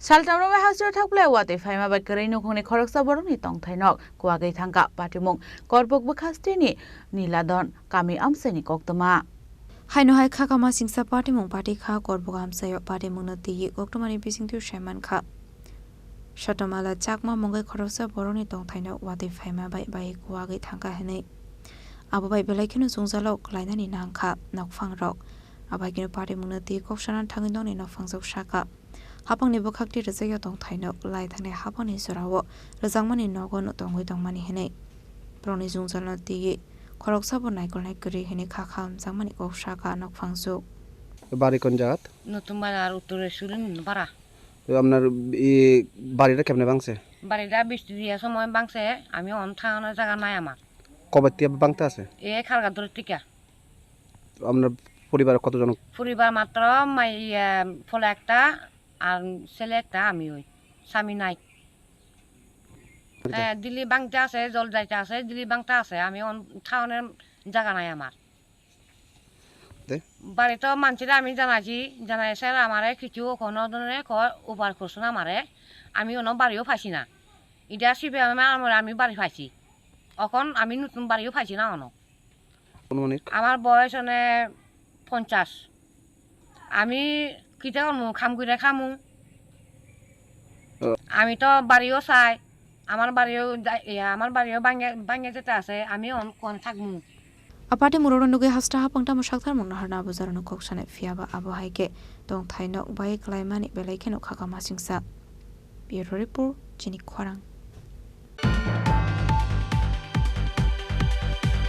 Saltham Romwi Hasteo Thakpwlaiya Watwi Phaima bai Nukhungni Khoroksa Borokni Tongthai Nok Kuwahwi Thangkha Patimung Karbook bwkhakste ni Nilla Dhan kami Amchaini Koktwma Haino hai kha kama singsa Patimung pati kha Karbook Amchaio Patimung na ti Koktwma ni bisingtu Shaiman kha Shatomala chakma mongai Khoroksa Borokni Tongthai Nok Watwi Phaima bai Kuwahwi Thangkha hene Abo bai belaikinu zungzalo klaina ni nangkha nokphang rok abai kinu Patimung na ti koksanan thangindong ni nokphang jok shaka Hapangni bwkhakte rejaya Tongthai Nok lai thane hapangni sorawo rejangmani nogo no tongwi tongmani hene Borokni zungzalno ti Khoroksa Borokni Khoroksa hene khakha amjangmani kokshaka nokphangju বাড়ি কোন জায়গা নতুন বাজার উত্তরে সুরিন পাড়া আপনার এই বাড়িটা কেমনে ভাঙছে বাড়িটা বৃষ্টি দিয়ে সময় ভাঙছে আমি অন থাকানোর জায়গা নাই আমার কবে থেকে ভাঙতে আছে এ খালগা দূরের টিকা আপনার পরিবার কতজন পরিবার মাত্র ফলে একটা আর ছেলে একটা আমি ওই স্বামী নাই দিল্লি বাংতে আছে জল যাইতে আছে দিল্লি বাংতে আছে আমি থাকানোর জায়গা নাই আমার বাড়িতে মানুষরা আমি জানাইছি জানাই স্যার আমারে কিছু কোনো ধরনের উপার করছো না আমারে আমি অন্য বাড়িও পাইছি না এটা শিবে আমি বাড়ি পাইছি এখন আমি নতুন বাড়িও পাইছি না অন্য আমার বয়স 50 আমি কিটা খাম করে খামু আমি তো বাড়িও চাই আমার বাড়িও ভাঙে যেতে আছে আমি কোন থাকবো Aparte muroro nuge hasta hapang tamu shakthar mungna harna buzarano koksane fiaba abo haike Tongthai Nok bai klaimani belaikeno khakama singsa Bureau Report Chini Khorang